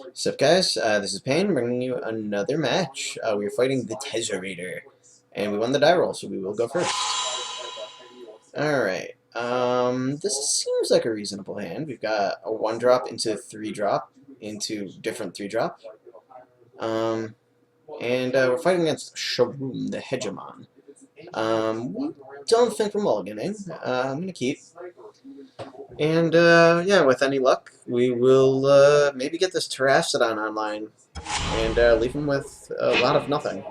What's up, guys? This is Payne bringing you another match. We are fighting the Tesserator, and we won the die roll, so we will go first. Alright, this seems like a reasonable hand. We've got a 1-drop into 3-drop, into different 3-drop. And we're fighting against Sharuum, the Hegemon. We don't think we're mulliganing. I'm going to keep. And, yeah, with any luck, we will maybe get this Terrastodon online and leave him with a lot of nothing.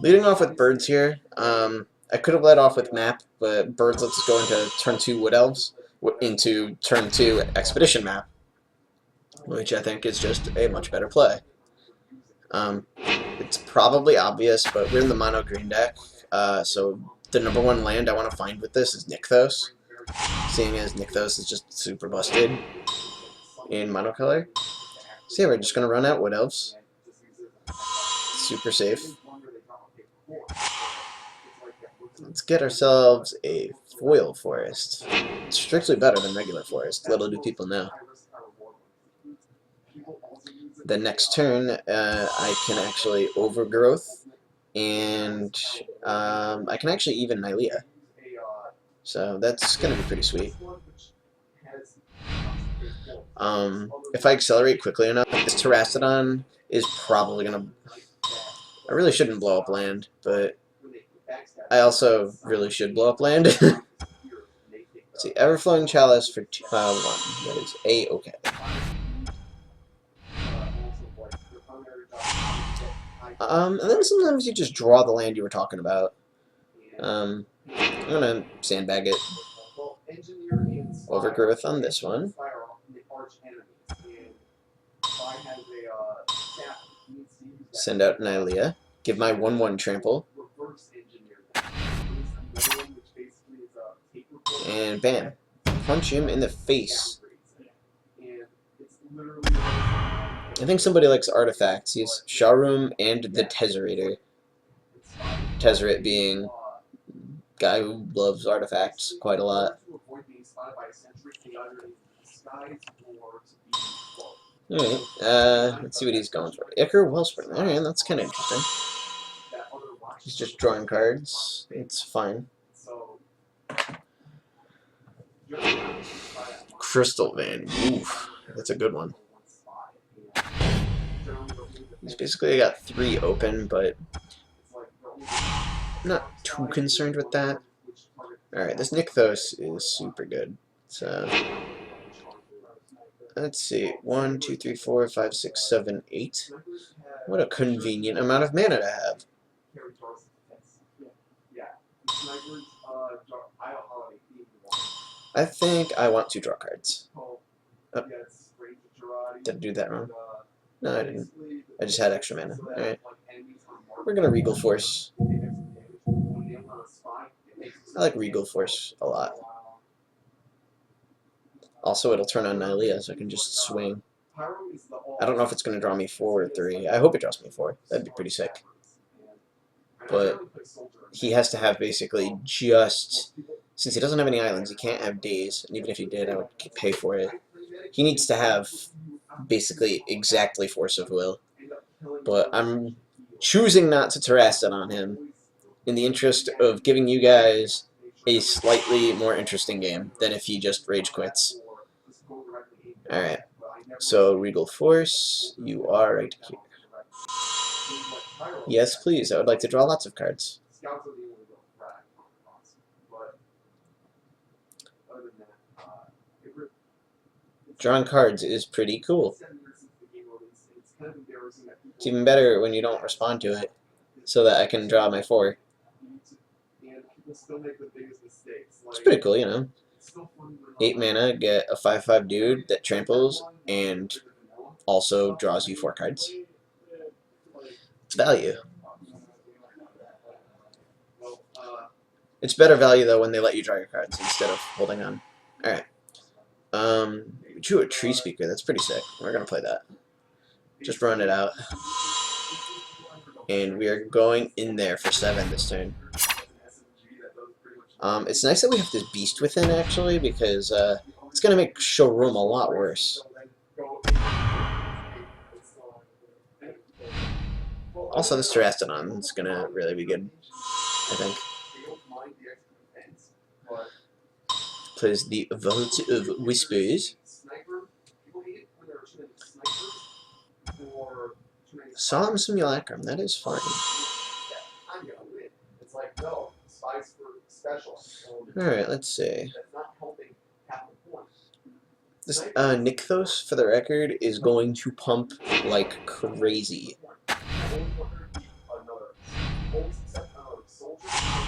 Leading off with birds here. I could have led off with map, but birds lets us go into turn 2 Wood Elves, into turn 2 Expedition map, which I think is just a much better play. It's probably obvious, but we're in the mono green deck, so the #1 land I want to find with this is Nykthos, seeing as Nykthos is just super busted in monocolor. So yeah, we're just going to run out Wood Elves. Super safe. Let's get ourselves a foil forest. It's strictly better than regular forest, little do people know. The next turn, I can actually overgrowth, and I can actually even Nylea. So that's going to be pretty sweet. If I accelerate quickly enough, this Terrastodon is probably going to... I really shouldn't blow up land, but I also really should blow up land. Let's see, Everflowing Chalice for 1. That is A-okay. And then sometimes you just draw the land you were talking about. I'm gonna sandbag it. Overgrowth on this one. Send out Nylea. Give my 1/1 trample. And bam. Punch him in the face. I think somebody likes artifacts. He's Sharuum and the Tesserator. Tesserit being guy who loves artifacts quite a lot. Alright, let's see what he's going for. Ichor Wellspring. Alright, that's kind of interesting. He's just drawing cards. It's fine. Crystal Vein. Oof, that's a good one. He's basically got 3 open, but I'm not too concerned with that. Alright, this Nykthos is super good. So, let's see. 1, 2, 3, 4, 5, 6, 7, 8. What a convenient amount of mana to have. I think I want to draw cards. Oh, did I do that wrong? No, I didn't. I just had extra mana. Alright. We're gonna Regal Force. I like Regal Force a lot. Also, it'll turn on Nylea, so I can just swing. I don't know if it's gonna draw me 4 or 3. I hope it draws me 4. That'd be pretty sick. But he has to have basically just... Since he doesn't have any islands, he can't have days. And even if he did, I would pay for it. He needs to have basically exactly Force of Will. But I'm choosing not to Terrastodon on him in the interest of giving you guys a slightly more interesting game than if he just rage quits. Alright, so Regal Force, you are right here. Yes, please, I would like to draw lots of cards. Drawing cards is pretty cool. It's even better when you don't respond to it, so that I can draw my 4. It's pretty cool, you know. 8 mana, get a 5/5 dude that tramples and also draws you 4 cards. It's value. It's better value though when they let you draw your cards instead of holding on. Alright. Drew a Tree Speaker, that's pretty sick. We're gonna play that. Just run it out. And we are going in there for 7 this turn. It's nice that we have this Beast Within, actually, because it's going to make Sharuum a lot worse. Also, this Terastodon is gonna really be good, I think. Plays the Vault of Whispers. Solemn Simulacrum, that is fine. Alright, let's see. This Nykthos, for the record, is going to pump like crazy.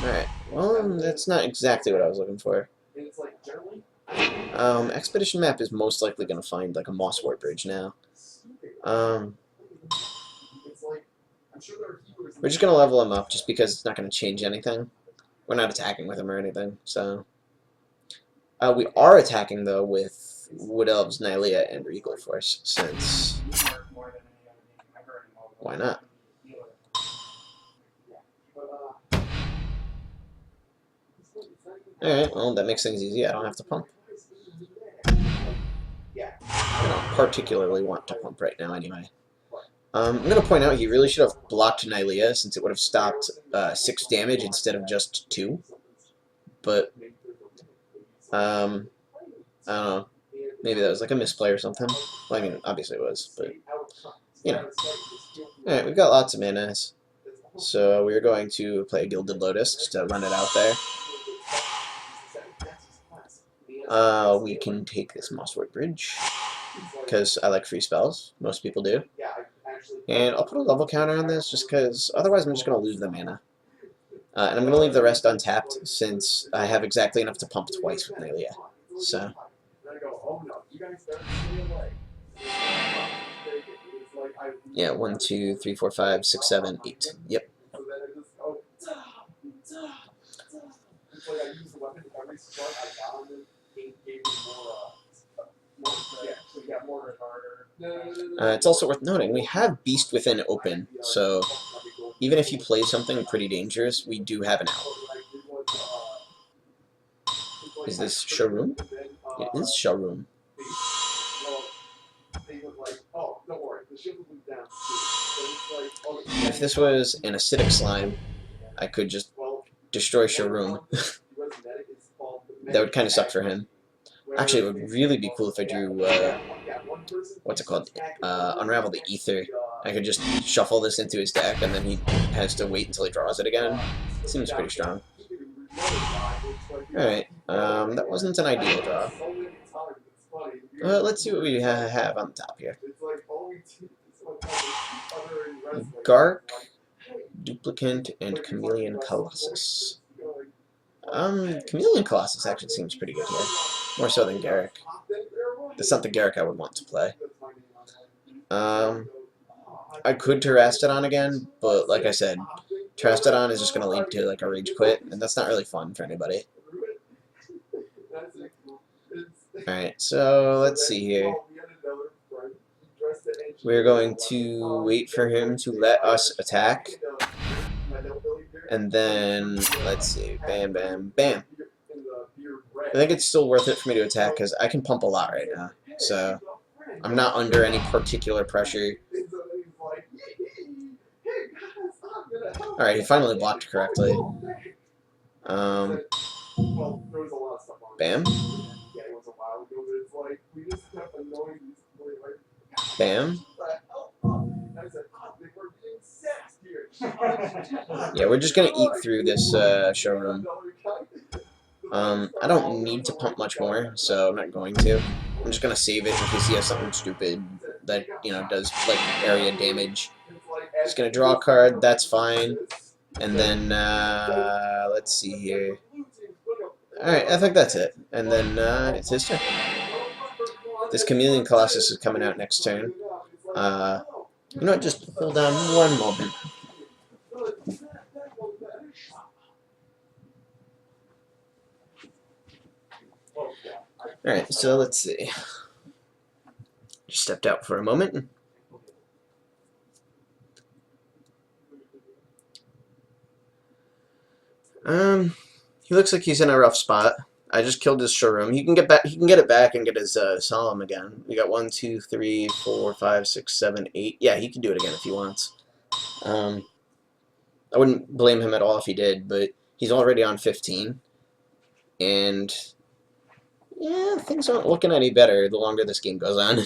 Alright, well, that's not exactly what I was looking for. Expedition map is most likely going to find like a Mosswort Bridge now. We're just going to level him up just because it's not going to change anything. We're not attacking with him or anything, so... we are attacking, though, with Wood Elves, Nylea, and Regal Force, since... Why not? Alright, well, that makes things easy. I don't have to pump. I don't particularly want to pump right now, anyway. I'm going to point out he really should have blocked Nylea, since it would have stopped 6 damage instead of just 2. But, I don't know. Maybe that was like a misplay or something. Well, I mean, obviously it was, but, you know. Alright, we've got lots of mana, so we're going to play a Gilded Lotus just to run it out there. We can take this Mosswort Bridge, because I like free spells. Most people do. And I'll put a level counter on this, just because otherwise I'm just going to lose the mana. And I'm going to leave the rest untapped, since I have exactly enough to pump twice with Nylea. So... yeah, 1, 2, 3, 4, 5, 6, 7, 8. Yep. It's also worth noting, we have Beast Within open, so even if you play something pretty dangerous, we do have an out. Is this Sharuum? It is Sharuum. If this was an acidic slime, I could just destroy Sharuum. That would kind of suck for him. Actually, it would really be cool if I drew, what's it called? Unravel the Ether. I could just shuffle this into his deck, and then he has to wait until he draws it again. Seems pretty strong. Alright, that wasn't an ideal draw. Let's see what we have on the top here. Gark, Duplicant, and Chameleon Colossus. Chameleon Colossus actually seems pretty good here. More so than Garrick. That's not the Garrick I would want to play. I could Terastodon again, but like I said, Terastodon is just going to lead to like a Rage Quit, and that's not really fun for anybody. Alright, so let's see here. We're going to wait for him to let us attack. And then, let's see, bam, bam, bam. I think it's still worth it for me to attack because I can pump a lot right now. So, I'm not under any particular pressure. Alright, he finally blocked correctly. Bam. Bam. Yeah, we're just gonna eat through this Sharuum. I don't need to pump much more, so I'm not going to. I'm just gonna save it in case he has something stupid that, you know, does like area damage. Just gonna draw a card, that's fine. And then let's see here. Alright, I think that's it. And then it's his turn. This Chameleon Colossus is coming out next turn. You know what, just hold on one moment. Alright, so let's see. Just stepped out for a moment. He looks like he's in a rough spot. I just killed his Sharuum. He can get back. He can get it back and get his Solemn again. We got 1, 2, 3, 4, 5, 6, 7, 8. Yeah, he can do it again if he wants. Um, I wouldn't blame him at all if he did, but he's already on 15, and yeah, things aren't looking any better the longer this game goes on.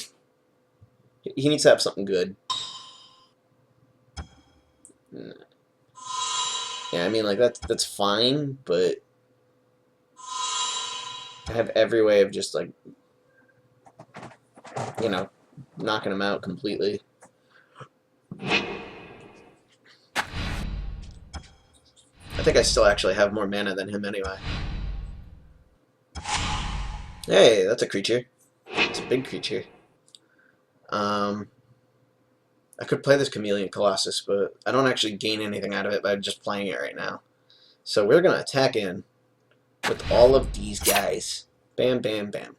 He needs to have something good. Yeah, I mean, like, that's fine, but I have every way of just, like, you know, knocking him out completely. I think I still actually have more mana than him anyway. Hey, that's a creature. It's a big creature. I could play this Chameleon Colossus, but I don't actually gain anything out of it by just playing it right now. So we're going to attack in with all of these guys. Bam, bam, bam.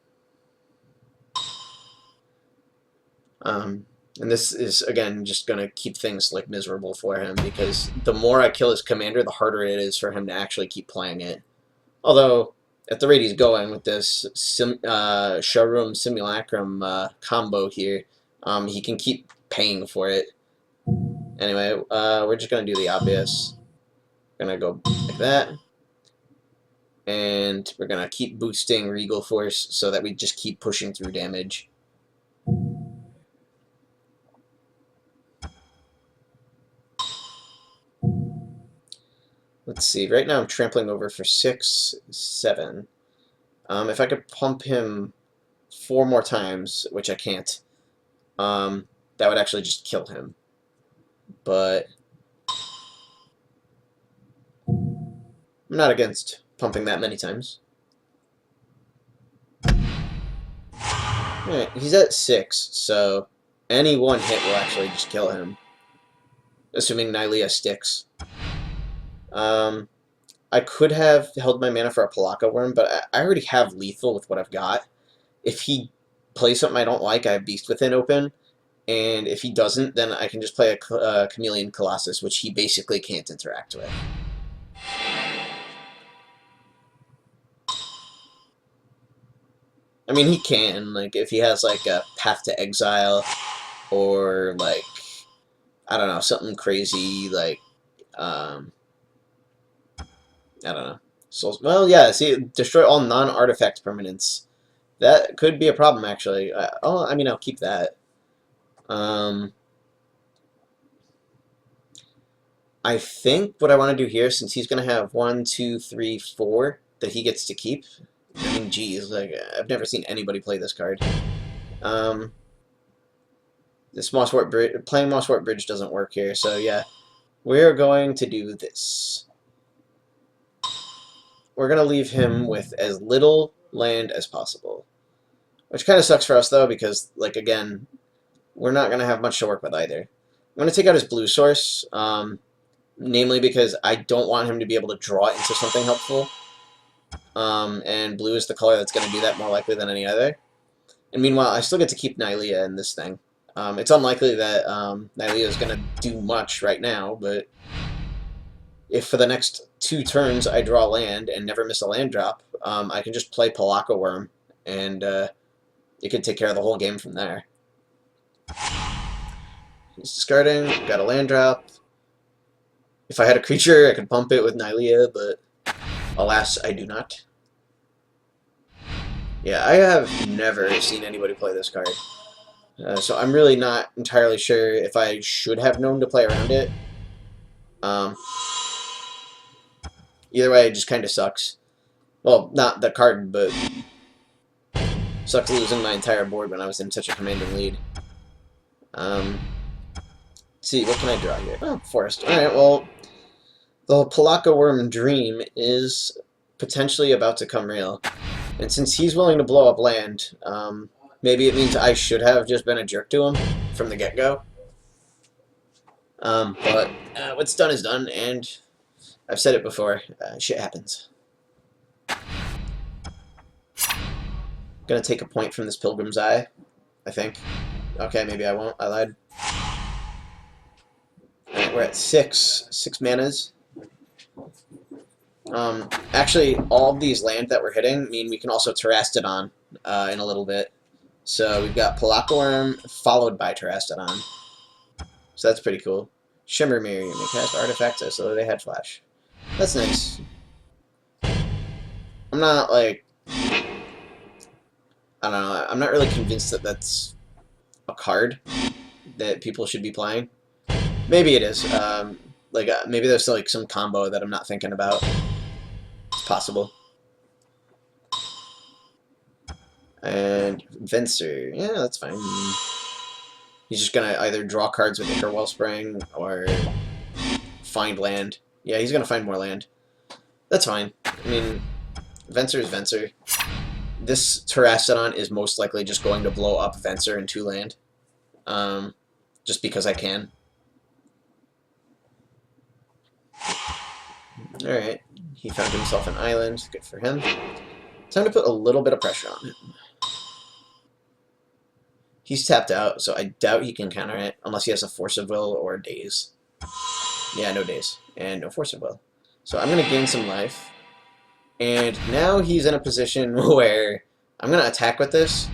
And this is, again, just going to keep things, like, miserable for him, because the more I kill his commander, the harder it is for him to actually keep playing it. Although, at the rate he's going with this Sharuum Simulacrum combo here, he can keep paying for it. Anyway, we're just going to do the obvious. We're going to go like that. And we're going to keep boosting Regal Force so that we just keep pushing through damage. Let's see. Right now I'm trampling over for 6, 7. If I could pump him 4 more times, which I can't, that would actually just kill him. But I'm not against pumping that many times. Alright, he's at 6, so any one hit will actually just kill him. Assuming Nylea sticks. I could have held my mana for a Palaka Worm, but I already have lethal with what I've got. If he plays something I don't like, I have Beast Within open. And if he doesn't, then I can just play a Chameleon Colossus, which he basically can't interact with. I mean, he can, like, if he has, like, a Path to Exile, or, like, I don't know, something crazy, like, I don't know. So, well, yeah, see, destroy all non-artifact permanents. That could be a problem, actually. Oh, I mean, I'll keep that. I think what I want to do here, since he's going to have 1, 2, 3, 4 that he gets to keep. I mean, geez, like, I've never seen anybody play this card. This Mosswort Bridge, playing Mosswort Bridge doesn't work here, so yeah. We're going to do this. We're going to leave him with as little land as possible. Which kind of sucks for us, though, because, like, again, we're not going to have much to work with either. I'm going to take out his blue source, namely because I don't want him to be able to draw into something helpful. And blue is the color that's going to do that more likely than any other. And meanwhile, I still get to keep Nylea in this thing. It's unlikely that Nylea is going to do much right now, but if for the next 2 turns I draw land and never miss a land drop, I can just play Palaka Worm, and it could take care of the whole game from there. He's discarding, got a land drop. If I had a creature, I could pump it with Nylea, but alas, I do not. Yeah, I have never seen anybody play this card. So I'm really not entirely sure if I should have known to play around it. Either way, it just kind of sucks. Well, not the card, but sucks losing my entire board when I was in such a commanding lead. Let's see, what can I draw here? Oh, Forest. Alright, well, the Palaka Worm dream is potentially about to come real. And since he's willing to blow up land, maybe it means I should have just been a jerk to him from the get-go. But what's done is done, and I've said it before, shit happens. Gonna take a point from this Pilgrim's Eye, I think. Okay, maybe I won't. I lied. Alright, we're at 6 manas. Actually, all of these land that we're hitting mean we can also Terastodon in a little bit. So we've got Palaka Worm followed by Terastodon. So that's pretty cool. Shimmer Mirror. You may cast artifacts as though they had flash. That's nice. I'm not, like... I don't know. I'm not really convinced that that's a card that people should be playing. Maybe it is. Maybe there's, like, some combo that I'm not thinking about. It's possible. And Venser. Yeah, that's fine. He's just gonna either draw cards with Ichor Wellspring or find land. Yeah, he's gonna find more land. That's fine. I mean, Venser is Venser. This Terrastodon is most likely just going to blow up Venser in 2 land. Just because I can. Alright. He found himself an island. Good for him. Time to put a little bit of pressure on him. He's tapped out, so I doubt he can counter it, unless he has a Force of Will or Daze. Yeah, no Daze. And no Force of Will. So I'm going to gain some life. And now he's in a position where I'm going to attack with this,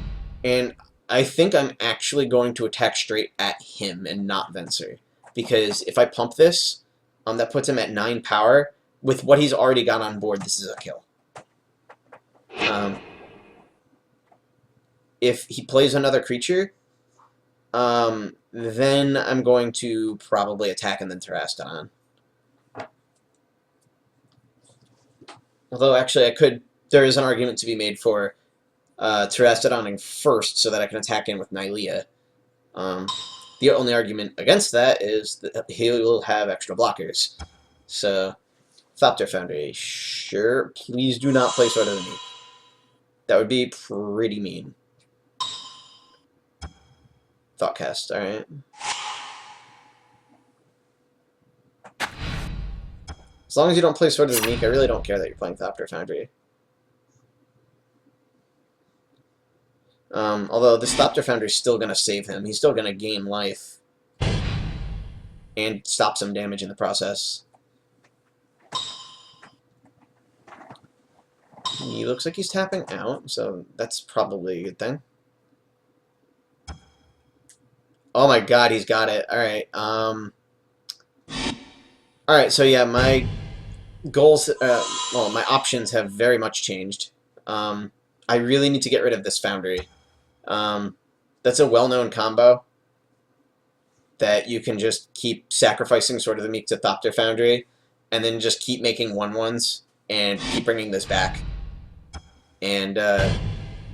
and I think I'm actually going to attack straight at him and not Venser. Because if I pump this, that puts him at 9 power. With what he's already got on board, this is a kill. If he plays another creature, then I'm going to probably attack and then Terrastodon. Although, actually, I could... There is an argument to be made for Terrastodoning first so that I can attack in with Nylea. The only argument against that is that he will have extra blockers. So, Thopter Foundry. Sure, please do not play Sword of the Meek. That would be pretty mean. Thoughtcast, alright. As long as you don't play Sword of the Meek, I really don't care that you're playing Thopter Foundry. Although this Thopter Foundry is still going to save him. He's still going to gain life. And stop some damage in the process. He looks like he's tapping out, so that's probably a good thing. Oh my god, he's got it. Alright, Alright, so yeah, my goals, well, my options have very much changed. I really need to get rid of this Foundry. That's a well-known combo that you can just keep sacrificing Sword of the Meek to Thopter Foundry, and then just keep making 1/1s, and keep bringing this back. And,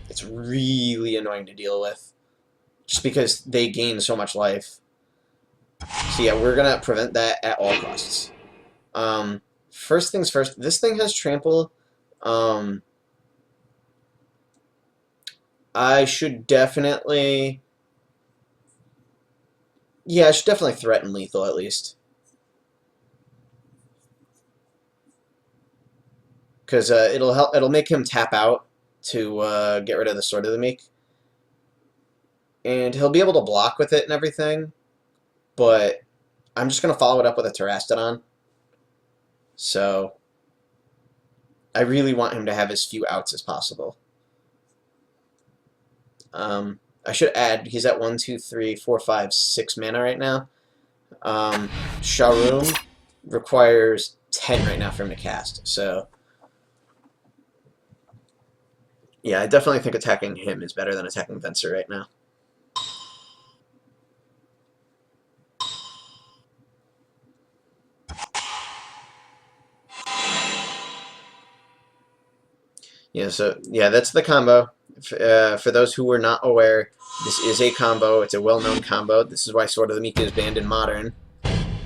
it's really annoying to deal with, just because they gain so much life. So yeah, we're gonna prevent that at all costs. First things first, this thing has trample. I should definitely... Yeah, I should definitely threaten lethal, at least. Because it'll make him tap out to get rid of the Sword of the Meek. And he'll be able to block with it and everything. But I'm just going to follow it up with a Terrastodon. So I really want him to have as few outs as possible. I should add, he's at 1, 2, 3, 4, 5, 6 mana right now. Sharuum requires 10 right now for him to cast. So yeah, I definitely think attacking him is better than attacking Venser right now. Yeah, so yeah, that's the combo. For those who were not aware, this is a combo. It's a well-known combo. This is why Sword of the Meek is banned in Modern.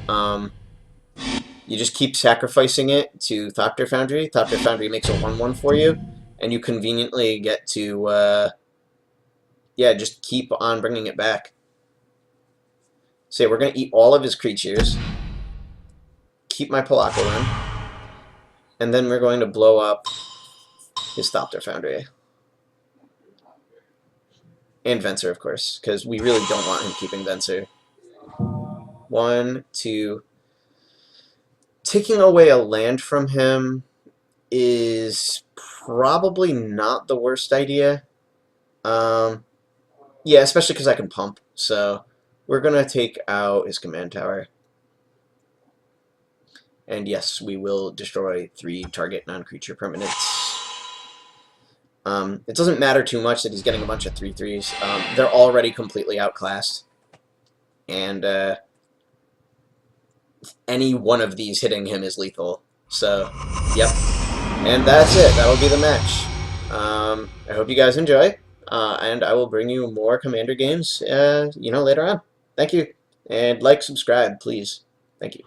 You just keep sacrificing it to Thopter Foundry. Thopter Foundry makes a 1/1 for you, and you conveniently get to, yeah, just keep on bringing it back. So yeah, we're going to eat all of his creatures, keep my Palacalan, and then we're going to blow up his Thopter Foundry. And Venser, of course, because we really don't want him keeping Venser. 1, 2... Taking away a land from him is probably not the worst idea. Yeah, especially because I can pump. So we're going to take out his command tower. And yes, we will destroy 3 target non-creature permanents. It doesn't matter too much that he's getting a bunch of 3/3s. They're already completely outclassed. And any one of these hitting him is lethal. So, yep. And that's it. That'll be the match. I hope you guys enjoy. And I will bring you more Commander games, later on. Thank you. And like, subscribe, please. Thank you.